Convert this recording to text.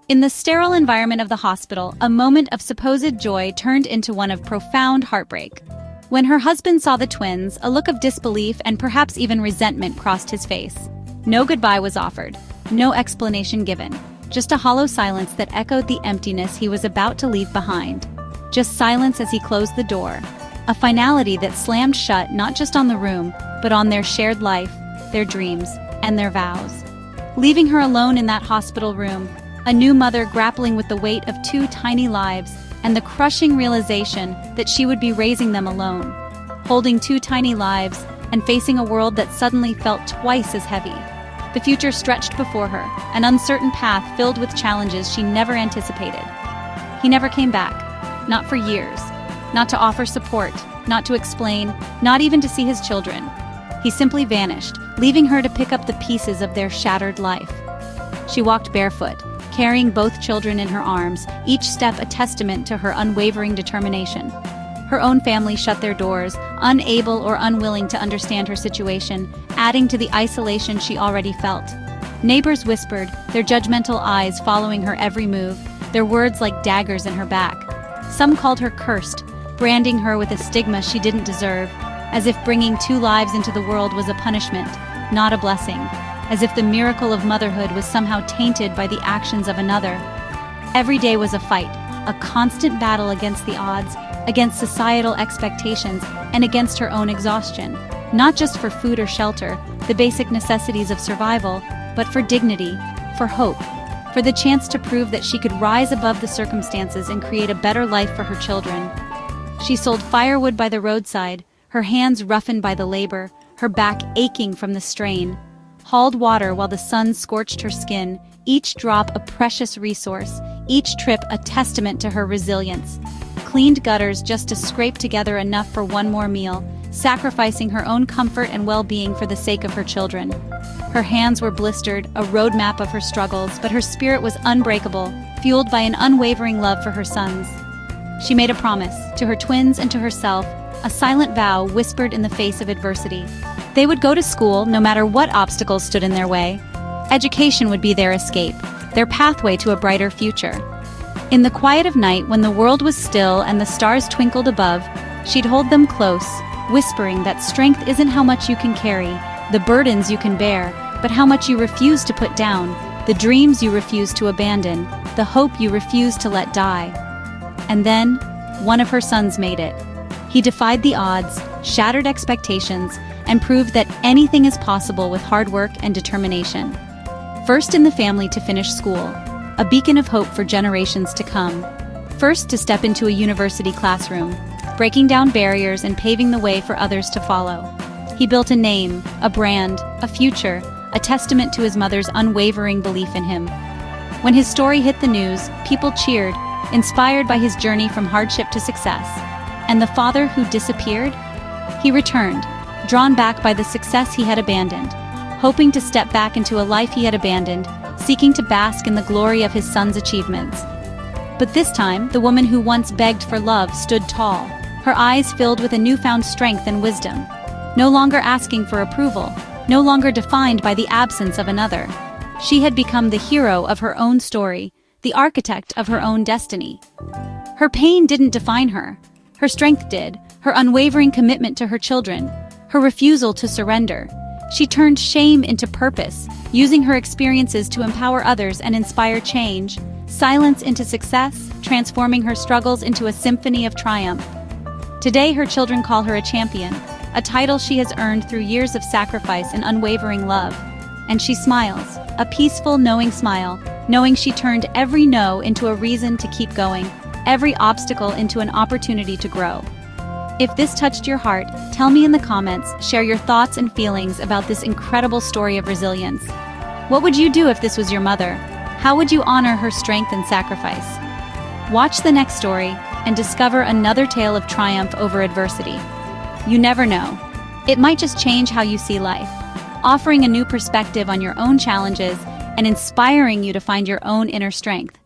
In the sterile environment of the hospital, a moment of supposed joy turned into one of profound heartbreak. When her husband saw the twins, a look of disbelief and perhaps even resentment crossed his face. No goodbye was offered, no explanation given, just a hollow silence that echoed the emptiness he was about to leave behind. Just silence as he closed the door, a finality that slammed shut not just on the room, but on their shared life, their dreams, and their vows. Leaving her alone in that hospital room, a new mother grappling with the weight of two tiny lives and the crushing realization that she would be raising them alone, holding two tiny lives and facing a world that suddenly felt twice as heavy. The future stretched before her, an uncertain path filled with challenges she never anticipated. He never came back, not for years, not to offer support, not to explain, not even to see his children. He simply vanished, leaving her to pick up the pieces of their shattered life. She walked barefoot, carrying both children in her arms, each step a testament to her unwavering determination. Her own family shut their doors, unable or unwilling to understand her situation, adding to the isolation she already felt. Neighbors whispered, their judgmental eyes following her every move, their words like daggers in her back. Some called her cursed, branding her with a stigma she didn't deserve, as if bringing two lives into the world was a punishment, not a blessing, as if the miracle of motherhood was somehow tainted by the actions of another. Every day was a fight, a constant battle against the odds, against societal expectations, and against her own exhaustion, not just for food or shelter, the basic necessities of survival, but for dignity, for hope, for the chance to prove that she could rise above the circumstances and create a better life for her children. She sold firewood by the roadside, her hands roughened by the labor, her back aching from the strain, hauled water while the sun scorched her skin, each drop a precious resource, each trip a testament to her resilience. Cleaned gutters just to scrape together enough for one more meal, sacrificing her own comfort and well-being for the sake of her children. Her hands were blistered, a roadmap of her struggles, but her spirit was unbreakable, fueled by an unwavering love for her sons. She made a promise, to her twins and to herself, a silent vow whispered in the face of adversity. They would go to school no matter what obstacles stood in their way. Education would be their escape, their pathway to a brighter future. In the quiet of night, when the world was still and the stars twinkled above, she'd hold them close, whispering that strength isn't how much you can carry, the burdens you can bear, but how much you refuse to put down, the dreams you refuse to abandon, the hope you refuse to let die. And then, one of her sons made it. He defied the odds, shattered expectations, and proved that anything is possible with hard work and determination. First in the family to finish school, a beacon of hope for generations to come. First to step into a university classroom, breaking down barriers and paving the way for others to follow. He built a name, a brand, a future, a testament to his mother's unwavering belief in him. When his story hit the news, people cheered, inspired by his journey from hardship to success. And the father who disappeared? He returned, drawn back by the success he had abandoned, hoping to step back into a life he had abandoned, seeking to bask in the glory of his son's achievements. But this time, the woman who once begged for love stood tall, her eyes filled with a newfound strength and wisdom, no longer asking for approval, no longer defined by the absence of another. She had become the hero of her own story, the architect of her own destiny. Her pain didn't define her. Her strength did, her unwavering commitment to her children, her refusal to surrender. She turned shame into purpose, using her experiences to empower others and inspire change, silence into success, transforming her struggles into a symphony of triumph. Today, her children call her a champion, a title she has earned through years of sacrifice and unwavering love. And she smiles, a peaceful, knowing smile, knowing she turned every no into a reason to keep going, every obstacle into an opportunity to grow. If this touched your heart, tell me in the comments, share your thoughts and feelings about this incredible story of resilience. What would you do if this was your mother? How would you honor her strength and sacrifice? Watch the next story and discover another tale of triumph over adversity. You never know. It might just change how you see life, offering a new perspective on your own challenges and inspiring you to find your own inner strength.